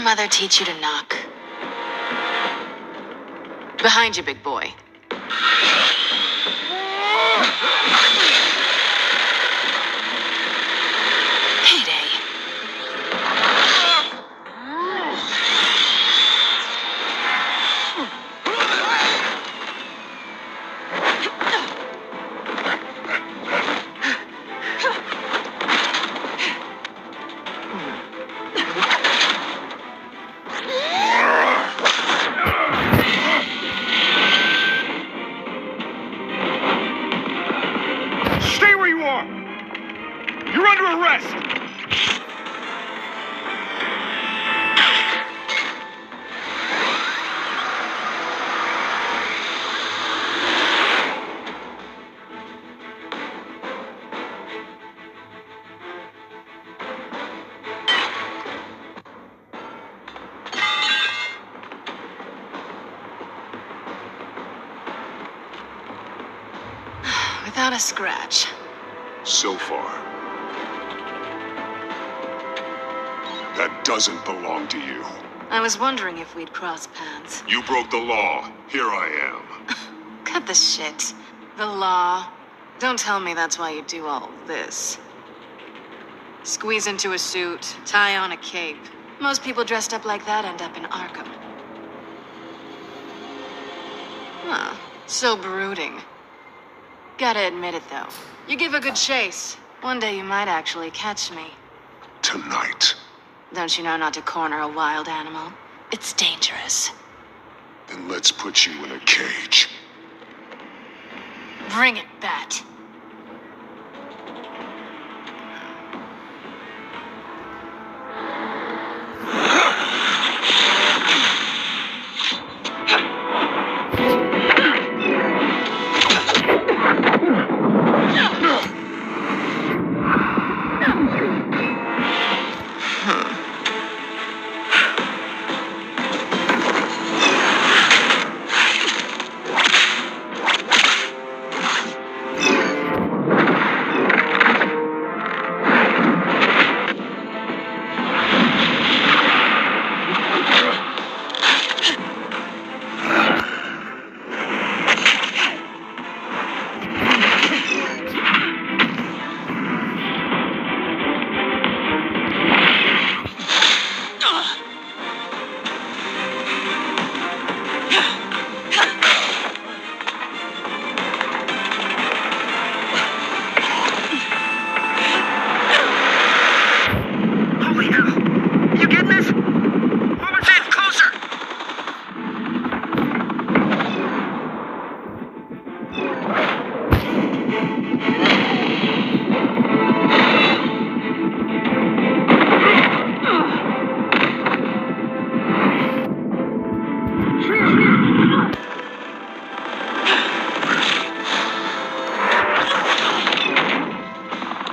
mother teach you to knock? Behind you, big boy. Heyday. You're under arrest! Without a scratch. So far. That doesn't belong to you. I was wondering if we'd cross paths. You broke the law. Here I am. Cut the shit. The law. Don't tell me that's why you do all this. Squeeze into a suit, tie on a cape. Most people dressed up like that end up in Arkham. Huh. So brooding. Gotta admit it, though. You give a good chase. One day you might actually catch me. Tonight. Don't you know not to corner a wild animal? It's dangerous. Then let's put you in a cage. Bring it, Bat.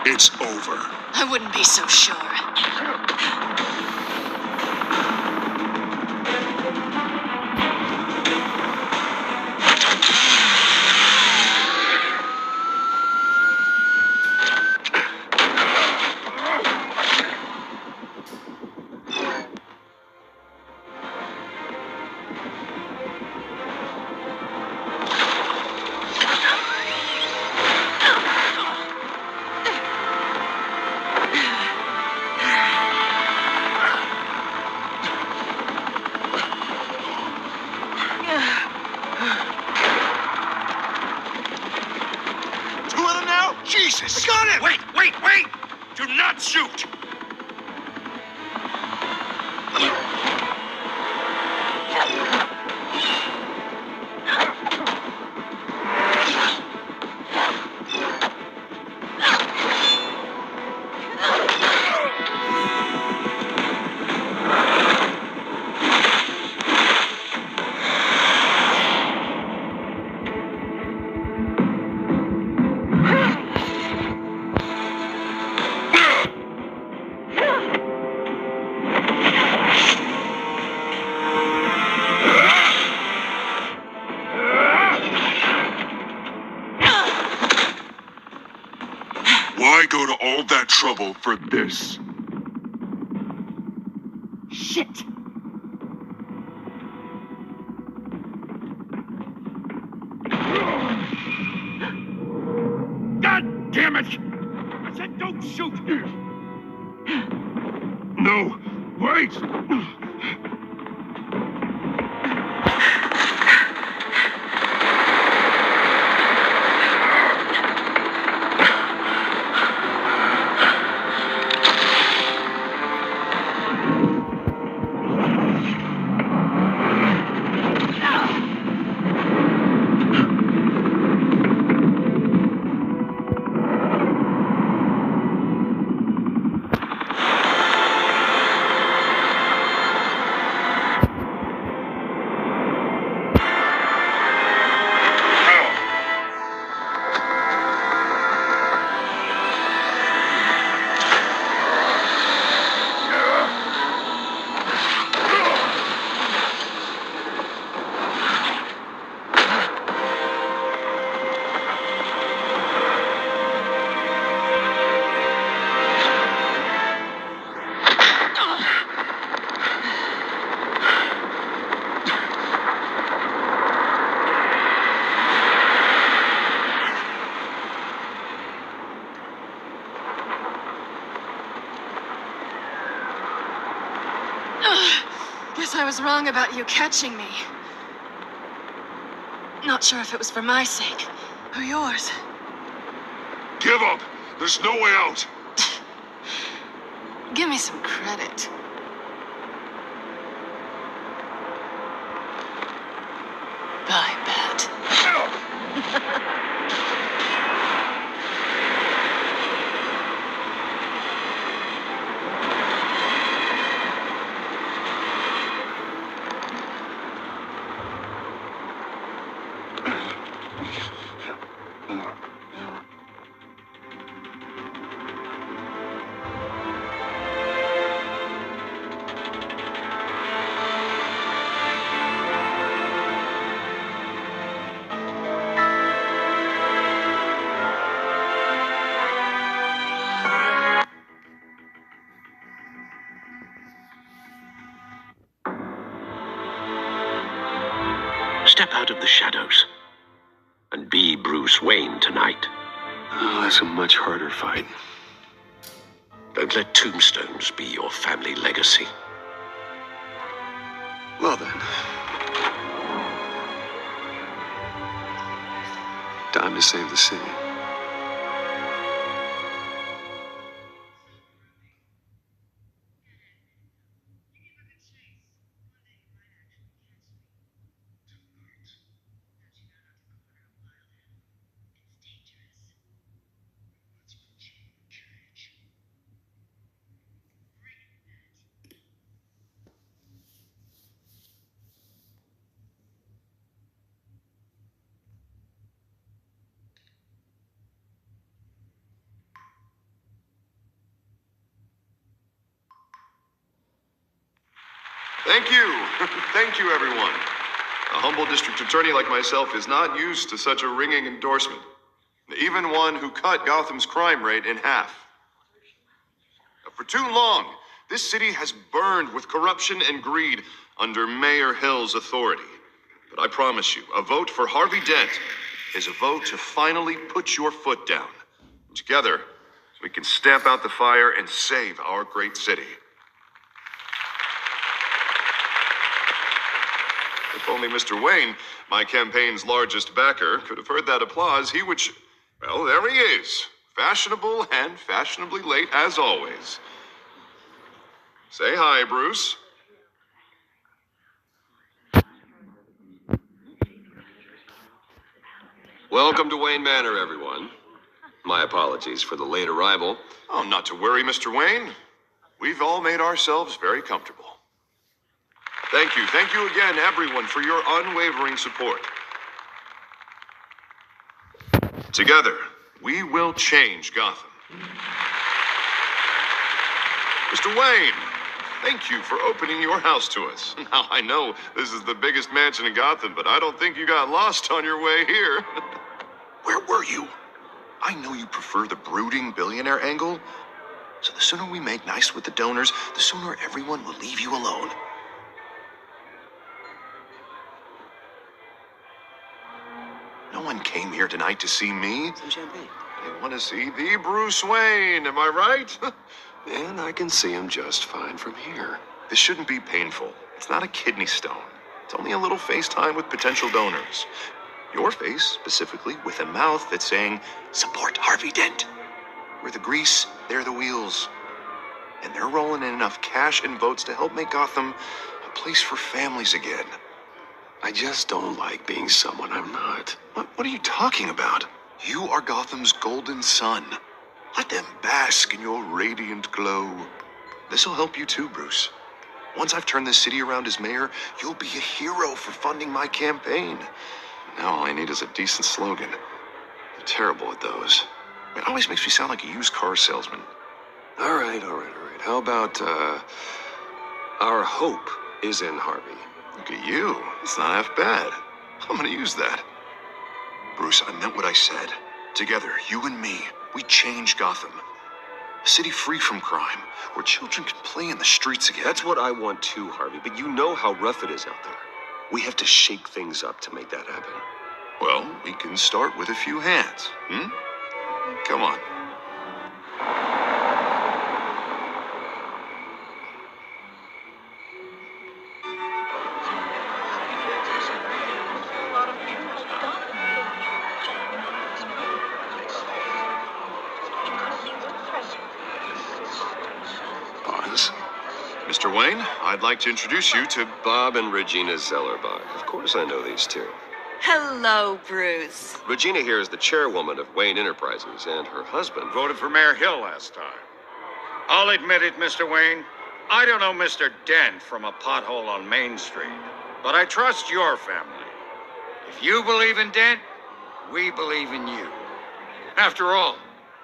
It's over. I wouldn't be so sure. Jesus! Got it! Wait! Do not shoot! Why go to all that trouble for this? Shit! No, wait! Guess I was wrong about you catching me. Not sure if it was for my sake or yours. Give up! There's no way out! Give me some credit. I bet. Step out of the shadows and be Bruce Wayne tonight. Oh, that's a much harder fight. Don't let tombstones be your family legacy. Well then. Time to save the city. Thank you. Thank you, everyone. A humble district attorney like myself is not used to such a ringing endorsement. Even one who cut Gotham's crime rate in half. For too long, this city has burned with corruption and greed under Mayor Hill's authority. But I promise you, a vote for Harvey Dent is a vote to finally put your foot down. Together, we can stamp out the fire and save our great city. If only Mr. Wayne, my campaign's largest backer, could have heard that applause, he would... Well, there he is. Fashionable and fashionably late as always. Say hi, Bruce. Welcome to Wayne Manor, everyone. My apologies for the late arrival. Oh, not to worry, Mr. Wayne. We've all made ourselves very comfortable. Thank you again, everyone, for your unwavering support. Together, we will change Gotham. Mr. Wayne, thank you for opening your house to us. Now, I know this is the biggest mansion in Gotham, but I don't think you got lost on your way here. Where were you? I know you prefer the brooding billionaire angle, so the sooner we make nice with the donors, the sooner everyone will leave you alone. No one came here tonight to see me. Some champagne. They want to see the Bruce Wayne, am I right? And I can see him just fine from here. This shouldn't be painful. It's not a kidney stone. It's only a little FaceTime with potential donors. Your face, specifically, with a mouth that's saying, support Harvey Dent. We're the grease, they're the wheels. And they're rolling in enough cash and votes to help make Gotham a place for families again. I just don't like being someone I'm not. What are you talking about? You are Gotham's golden sun. Let them bask in your radiant glow. This'll help you too, Bruce. Once I've turned this city around as mayor, you'll be a hero for funding my campaign. Now all I need is a decent slogan. I'm terrible at those. It always makes me sound like a used car salesman. All right. How about, our hope is in Harvey? Look at you. It's not half bad. I'm gonna use that. Bruce, I meant what I said. Together, you and me, we change Gotham. A city free from crime, where children can play in the streets again. That's what I want too, Harvey, but you know how rough it is out there. We have to shake things up to make that happen. Well, we can start with a few hands, Come on. Pause. Mr. Wayne, I'd like to introduce you to Bob and Regina Zellerbach. Of course I know these two. Hello, Bruce. Regina here is the chairwoman of Wayne Enterprises, and her husband Voted for Mayor Hill last time. I'll admit it, Mr. Wayne. I don't know Mr. Dent from a pothole on Main Street, but I trust your family. If you believe in Dent, we believe in you. After all,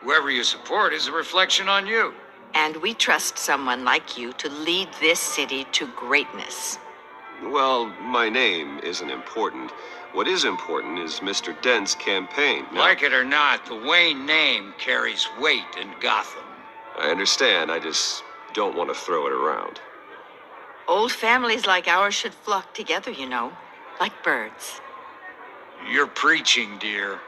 whoever you support is a reflection on you. And we trust someone like you to lead this city to greatness. Well, my name isn't important. What is important is Mr. Dent's campaign. Now, Like it or not, the Wayne name carries weight in Gotham. I understand, I just don't want to throw it around. Old families like ours should flock together, you know, like birds. You're preaching, dear.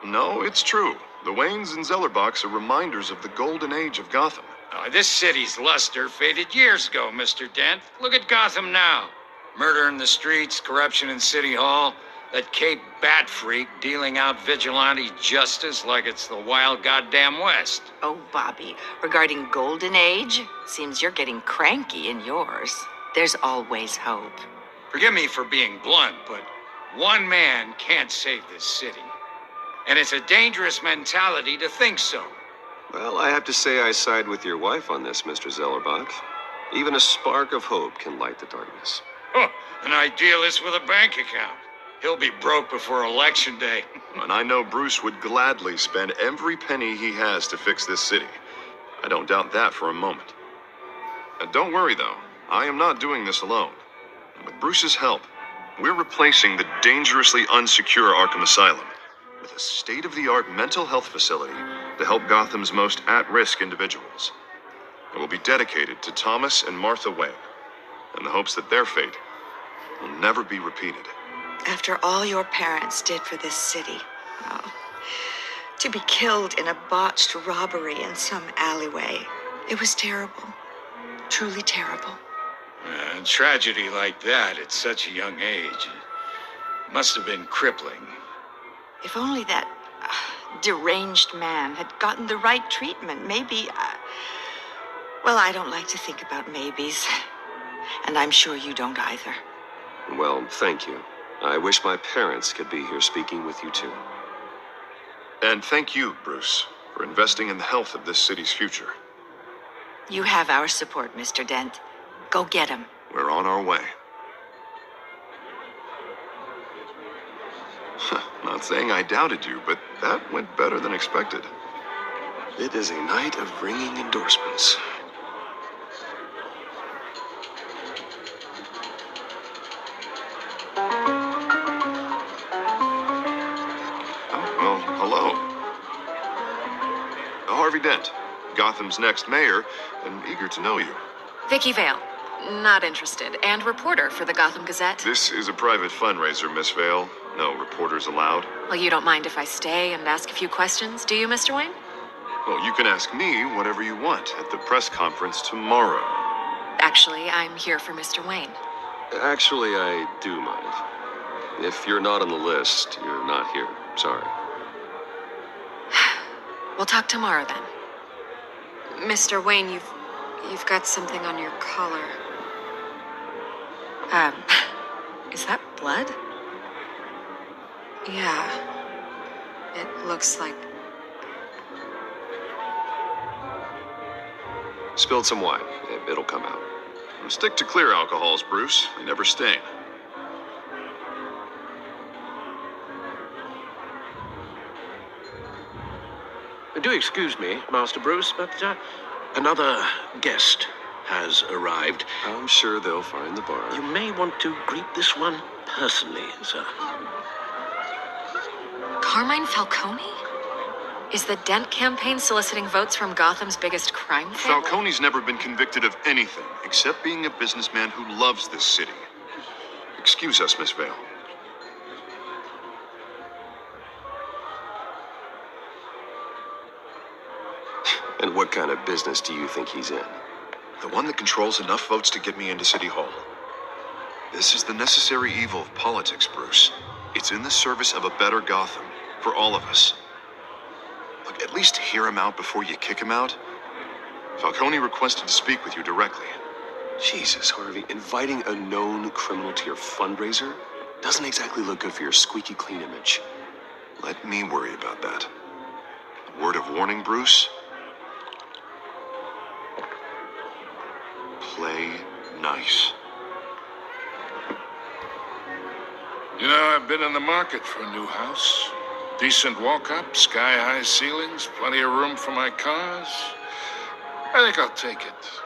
No, it's true. The Waynes and Zellerbachs are reminders of the golden age of Gotham. This city's luster faded years ago, Mr. Dent. Look at Gotham now. Murder in the streets, corruption in City Hall, that Cape Bat freak dealing out vigilante justice like it's the wild goddamn West. Oh, Bobby, regarding Golden Age, seems you're getting cranky in yours. There's always hope. Forgive me for being blunt, but one man can't save this city. And it's a dangerous mentality to think so. Well, I have to say I side with your wife on this, Mr. Zellerbach. Even a spark of hope can light the darkness. Huh, an idealist with a bank account. He'll be broke before Election Day. And I know Bruce would gladly spend every penny he has to fix this city. I don't doubt that for a moment. And don't worry, though. I am not doing this alone. And with Bruce's help, we're replacing the dangerously unsecure Arkham Asylum with a state-of-the-art mental health facility to help Gotham's most at-risk individuals. It will be dedicated to Thomas and Martha Wayne, in the hopes that their fate will never be repeated. After all your parents did for this city, to be killed in a botched robbery in some alleyway, it was terrible. Truly terrible. A tragedy like that at such a young age must have been crippling. If only that deranged man had gotten the right treatment, maybe... well, I don't like to think about maybes. And I'm sure you don't either. Well, thank you. I wish my parents could be here speaking with you too. And thank you, Bruce, for investing in the health of this city's future. You have our support, Mr. Dent. Go get him. We're on our way. Not saying I doubted you, but that went better than expected. It is a night of ringing endorsements. Well, hello. Harvey Dent, Gotham's next mayor, and eager to know you. Vicky Vale. Not interested. And reporter for the Gotham Gazette. This is a private fundraiser, Miss Vale. No reporters allowed. Well, you don't mind if I stay and ask a few questions, do you, Mr. Wayne? Well, you can ask me whatever you want at the press conference tomorrow. Actually, I'm here for Mr. Wayne. Actually, I do mind. If you're not on the list, you're not here. Sorry. We'll talk tomorrow then. Mr. Wayne, you've got something on your collar. Is that blood? Yeah. It looks like... Spilled some wine. It'll come out. Stick to clear alcohols, Bruce. They never stain. Do excuse me, Master Bruce, but another guest has arrived. I'm sure they'll find the bar. You may want to greet this one personally, sir. Carmine Falcone? Is the Dent campaign soliciting votes from Gotham's biggest crime family? Falcone's never been convicted of anything except being a businessman who loves this city. Excuse us, Miss Vale. And what kind of business do you think he's in? The one that controls enough votes to get me into City Hall. This is the necessary evil of politics, Bruce. It's in the service of a better Gotham, for all of us. Look, at least hear him out before you kick him out. Falcone requested to speak with you directly. Jesus, Harvey, inviting a known criminal to your fundraiser doesn't exactly look good for your squeaky clean image. Let me worry about that. A word of warning, Bruce. Play nice. You know, I've been in the market for a new house. Decent walk-up, sky-high ceilings, plenty of room for my cars. I think I'll take it.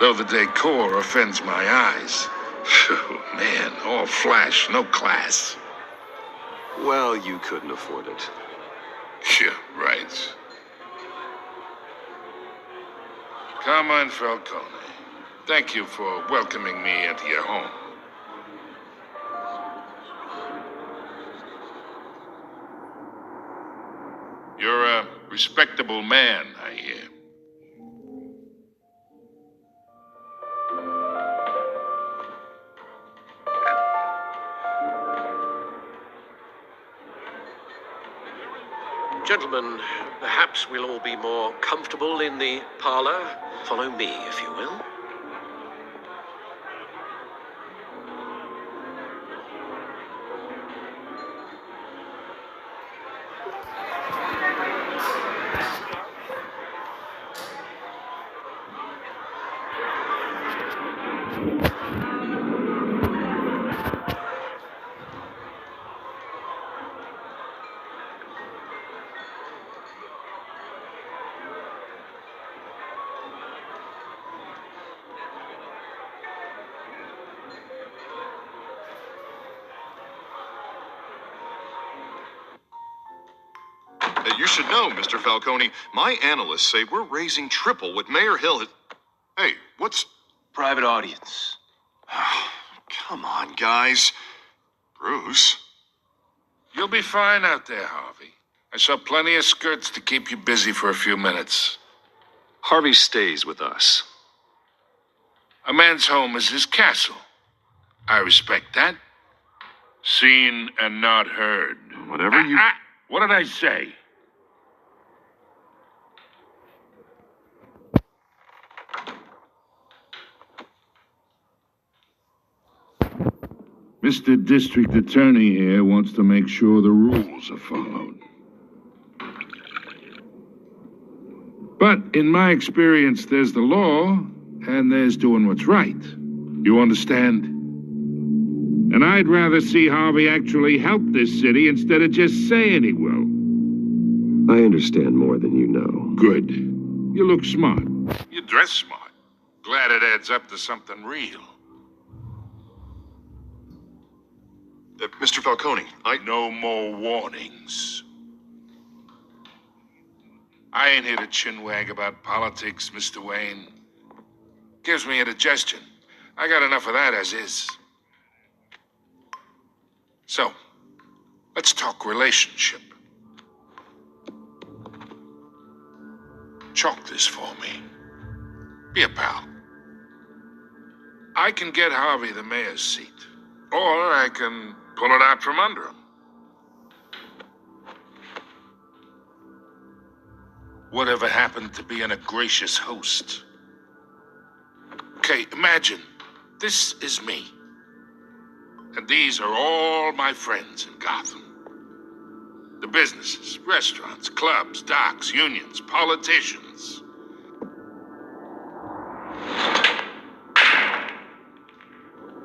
Though the decor offends my eyes. Phew, man, all flash, no class. Well, you couldn't afford it. Yeah, right. Carmine Falcone, thank you for welcoming me into your home. You're a respectable man, I hear. Gentlemen, perhaps we'll all be more comfortable in the parlor. Follow me, if you will. You should know, Mr. Falcone, my analysts say we're raising triple what Mayor Hill has... Hey, what's... Private audience. Come on, guys. Bruce? You'll be fine out there, Harvey. I saw plenty of skirts to keep you busy for a few minutes. Harvey stays with us. A man's home is his castle. I respect that. Seen and not heard. Whatever you... What did I say? Mr. District Attorney here wants to make sure the rules are followed. But in my experience, there's the law, and there's doing what's right. You understand? And I'd rather see Harvey actually help this city instead of just saying he will. I understand more than you know. Good. You look smart. You dress smart. Glad it adds up to something real. Mr. Falcone, No more warnings. I ain't here to chinwag about politics, Mr. Wayne. Gives me indigestion. I got enough of that as is. So, let's talk relationship. chalk this for me. Be a pal. I can get Harvey the mayor's seat, or I can pull it out from under him. Whatever happened to being a gracious host? Okay, imagine, this is me. And these are all my friends in Gotham. The businesses, restaurants, clubs, docks, unions, politicians.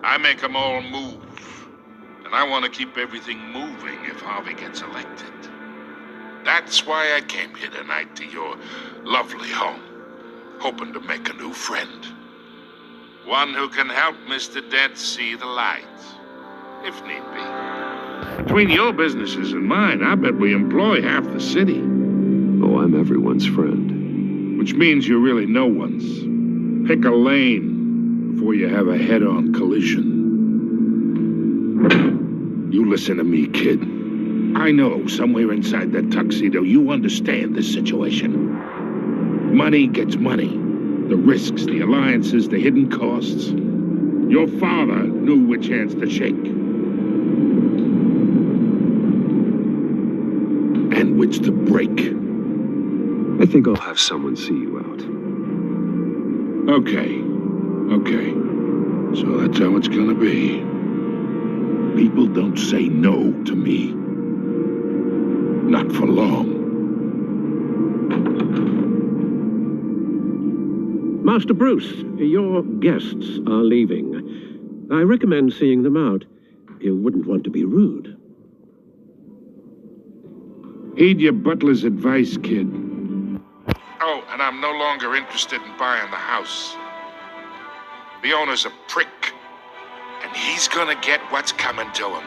I make them all move. And I want to keep everything moving if Harvey gets elected. That's why I came here tonight to your lovely home, hoping to make a new friend. One who can help Mr. Dent see the light, if need be. Between your businesses and mine, I bet we employ half the city. Oh, I'm everyone's friend. Which means you're really no one's. Pick a lane before you have a head-on collision. You listen to me, kid. I know somewhere inside that tuxedo you understand this situation. Money gets money. The risks, the alliances, the hidden costs. Your father knew which hands to shake. And which to break. I think I'll have someone see you out. Okay. So that's how it's gonna be. People don't say no to me. Not for long. Master Bruce, your guests are leaving. I recommend seeing them out. You wouldn't want to be rude. Heed your butler's advice, kid. Oh, and I'm no longer interested in buying the house. The owner's a prick, and he's gonna get what's coming to him.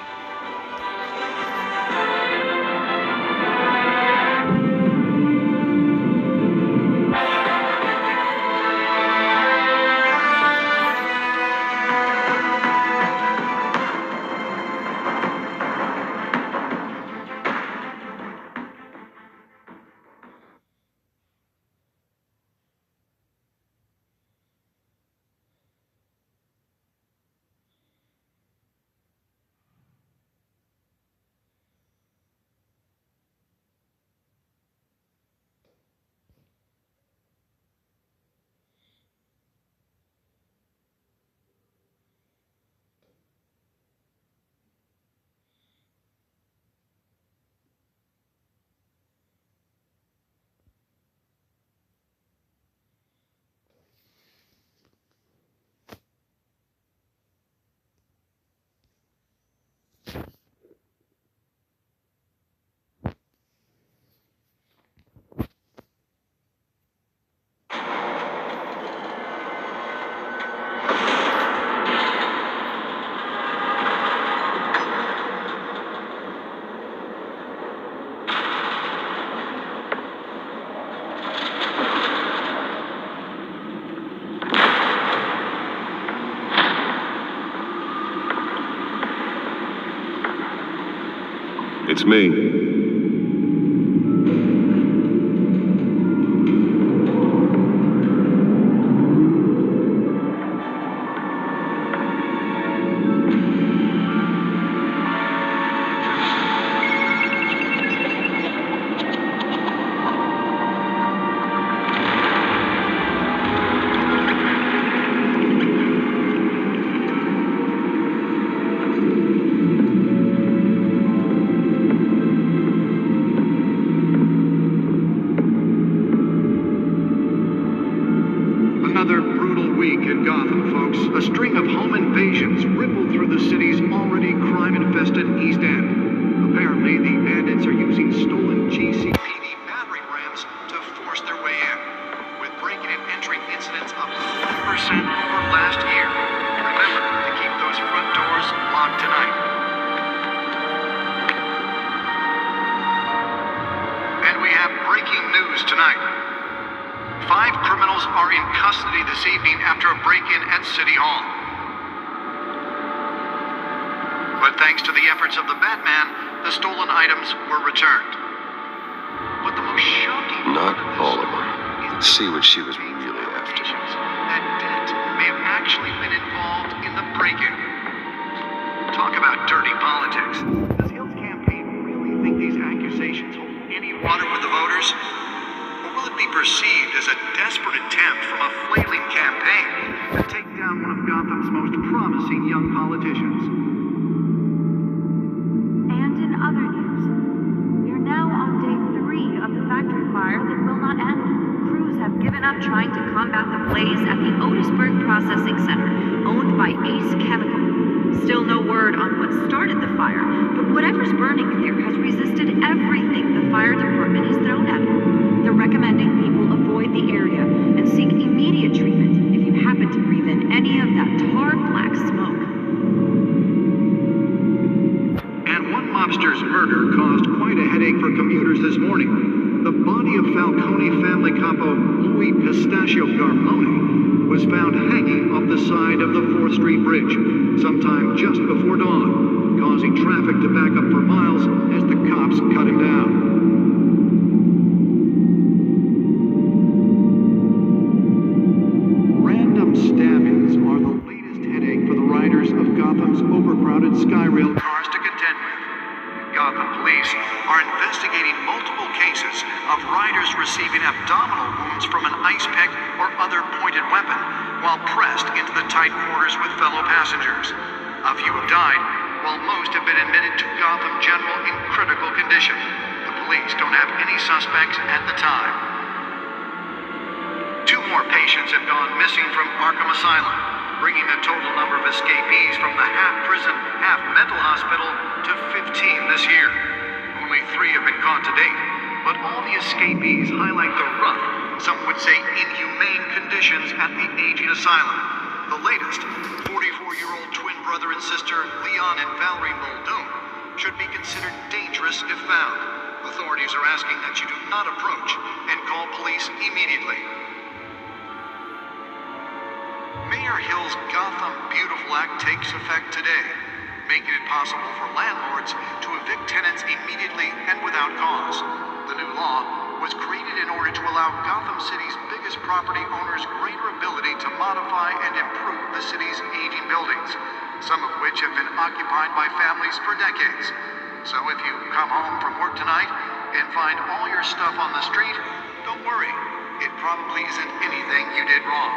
It's me. Let's see what she was really after. That Dent may have actually been involved in the break-in. Talk about dirty politics. Does Hill's campaign really think these accusations hold any water with the voters? Or will it be perceived as a desperate attempt from a flailing campaign to take down one of Gotham's most promising young politicians? And in other news, we are now on day 3 of the factory fire that will not end. Crews have given up trying to combat the blaze at the Otisburg Processing Center, owned by Ace Chemical. Still no word on what started the fire, but whatever's burning there has resisted everything the fire department has thrown at it. They're recommending people avoid the area and seek immediate treatment if you happen to breathe in any of that tar black smoke. And one mobster's murder caused quite a headache for commuters this morning. The body of Falcone family capo Louis Pistachio Garmone was found hanging off the side of the 4th Street Bridge sometime just before dawn, causing traffic to back up for miles as the cops cut him down. Random stabbings are the latest headache for the riders of Gotham's overcrowded Skyrail cars to contend with. Gotham police are investigating multiple cases of riders receiving abdominal wounds from an ice pick or other pointed weapon while pressed into the tight quarters with fellow passengers. A few have died, while most have been admitted to Gotham General in critical condition. The police don't have any suspects at the time. 2 more patients have gone missing from Arkham Asylum, bringing the total number of escapees from the half-prison, half-mental hospital to 15 this year. Only 3 have been caught to date, but all the escapees highlight the rough, some would say inhumane conditions at the aging asylum. The latest, 44-year-old twin brother and sister Leon and Valerie Muldoon, should be considered dangerous if found. Authorities are asking that you do not approach and call police immediately. Mayor Hill's Gotham Beautiful Act takes effect today, making it possible for landlords to evict tenants immediately and without cause. The new law was created in order to allow Gotham City's biggest property owners greater ability to modify and improve the city's aging buildings, some of which have been occupied by families for decades. So if you come home from work tonight and find all your stuff on the street, don't worry. It probably isn't anything you did wrong.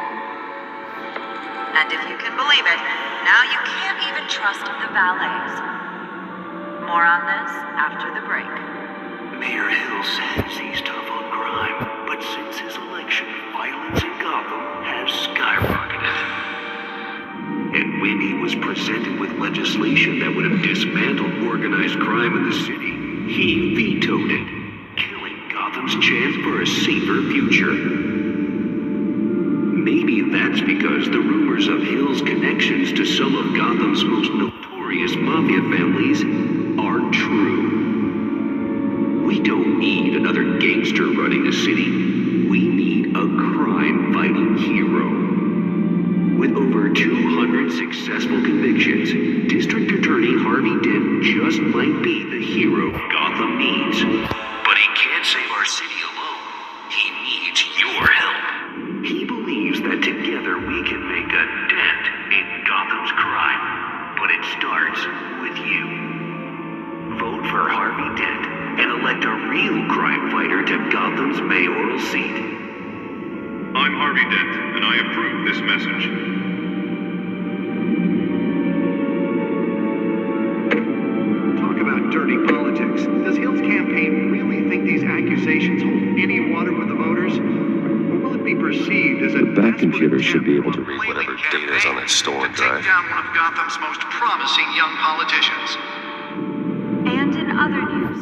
And if you can believe it, now you can't even trust the valets. More on this after the break. Mayor Hill says he's tough on crime, but since his election, violence in Gotham has skyrocketed. And when he was presented with legislation that would have dismantled organized crime in the city, he vetoed it, killing Gotham's chance for a safer future. Maybe that's because the rumors of Hill's connections to some of Gotham's most notorious mafia families are true. We don't need another gangster running the city. We need a crime-fighting hero. With over 200 successful convictions, District Attorney Harvey Dent just might be the hero Gotham needs. But he can't save our city alone. He needs your help. He believes that together we can make a dent in Gotham's crime. But it starts with you. Vote for Harvey Dent and elect a real crime fighter to Gotham's mayoral seat. I'm Harvey Dent, and I approve this message. Talk about dirty politics. Does Hill's campaign really think these accusations hold any water with the voters? Or will it be perceived as a That computer should be able to read whatever data is on that stolen drive. take down one of Gotham's most promising young politicians? And in other news,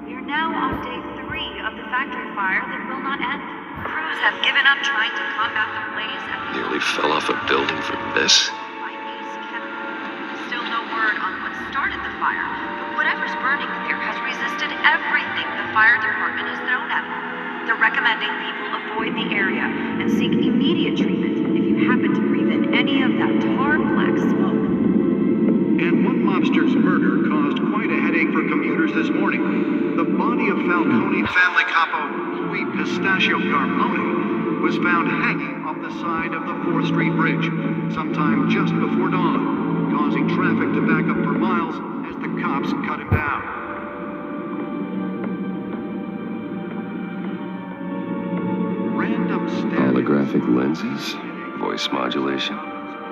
we are now on day 3 of the factory fire that will not end. Crews have given up trying to combat the blaze at the Nearly fell off a building for this. by Ace Chemical. Still no word on what started the fire, but whatever's burning there has resisted everything the fire department has thrown at it. They're recommending people avoid the area and seek immediate treatment if you happen to breathe in any of that tar black smoke. And one mobster's murder caused quite a headache for commuters this morning. The body of Falcone family capo Louis Pistachio Garmone was found hanging off the side of the 4th Street Bridge sometime just before dawn, causing traffic to back up for miles as the cops cut him down. Random Holographic lenses, voice modulation.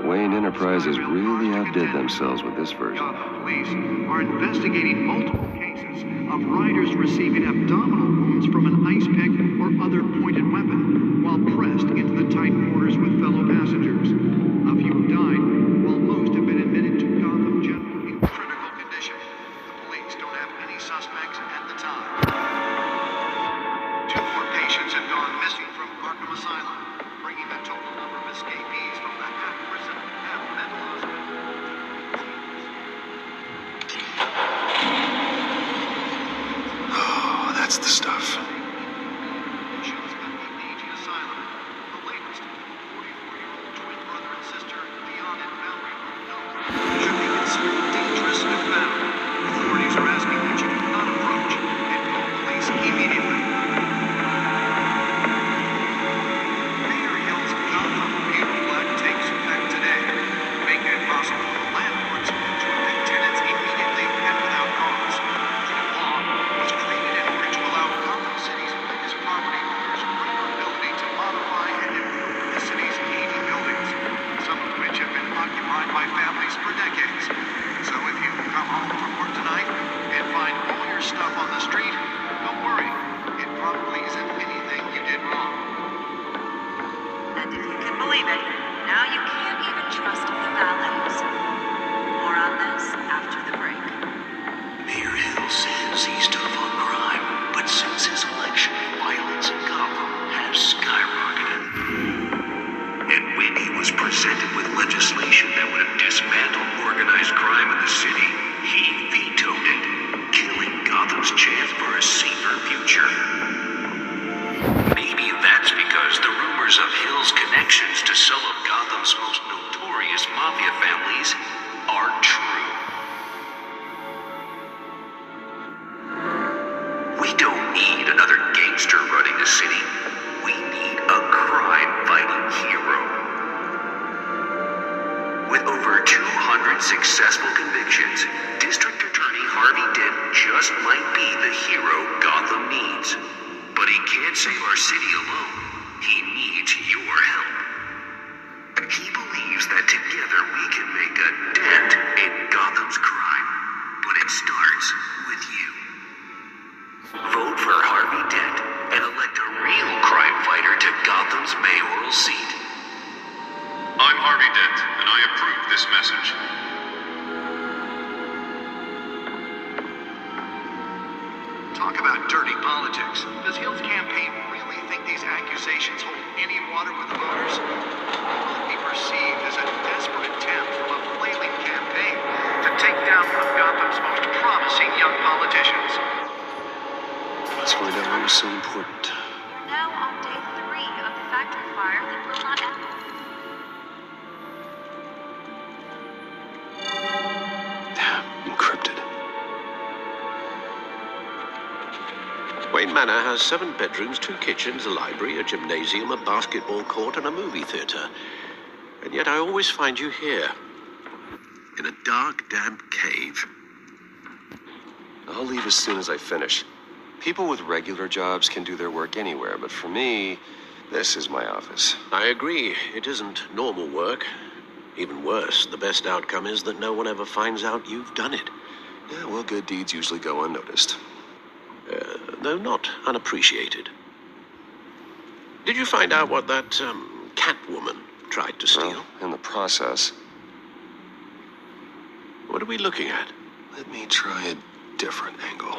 Wayne Enterprises really outdid themselves with this version. Police are investigating multiple cases of riders receiving abdominal wounds from an ice pick or other pointed weapon while pressed into the tight quarters with fellow passengers. A few died, while most have been admitted to Gotham General in critical condition. The police don't have any suspects at the time. 2 more patients have gone missing from Arkham Asylum, bringing the total number of escapees from the half-prison, half-mental hospital. Oh, that's the stuff. Shows at the aging asylum. The latest, 44-year-old twin brother and sister, Leon and Valerie Bruno, should be considered dangerous if found. Authorities are asking that you do not approach and call police immediately. Mayor Hill's Gotham Beautiful Act takes effect today, making it possible for landlords to evict tenants immediately and without cause. The law was created in order to allow Gotham City's biggest property owners greater ability to modify and improve the city's aging buildings, some of which have been occupied by families for decades. So if you come home from work tonight and find all your stuff on the street, don't worry. It probably isn't anything you did wrong. And if you can believe it, now you can't even trust the valets. More on this after the break. Mayor Hill says he's tough on crime, but since his election, violence in Gotham has skyrocketed. And when he was presented with legislation that would have dismantled organized crime in the city, he vetoed it, killing Gotham's chance for a safer future. Maybe that's because the rumors of Hill's connections to some of Gotham's most notorious mafia families are true. We don't need another gangster running the city. We need a crime-fighting hero. With over 200 successful convictions, District Attorney Harvey Dent just might be the hero Gotham needs. But he can't save our city alone. He needs your help. He believes that together we can make a dent in Gotham's crime. But it starts with you. Vote for Harvey Dent and elect a real crime fighter to Gotham's mayoral seat. I'm Harvey Dent, and I approve this message. Talk about dirty politics. Does Hill's campaign really think these accusations hold any water with the voters? Will it be perceived as a desperate attempt from a flailing campaign to take down one of Gotham's most promising young politicians? Let's find out why it was so important. We're now on day 3 of the factory fire that will not end. Encrypted. Wayne Manor has 7 bedrooms, 2 kitchens, a library, a gymnasium, a basketball court, and a movie theater. And yet I always find you here, in a dark, damp cave. I'll leave as soon as I finish. People with regular jobs can do their work anywhere, but for me, this is my office. I agree. It isn't normal work. Even worse, the best outcome is that no one ever finds out you've done it. Yeah, well, good deeds usually go unnoticed. Though not unappreciated. Did you find out what that, cat woman tried to steal? Well, in the process. What are we looking at? Let me try a different angle.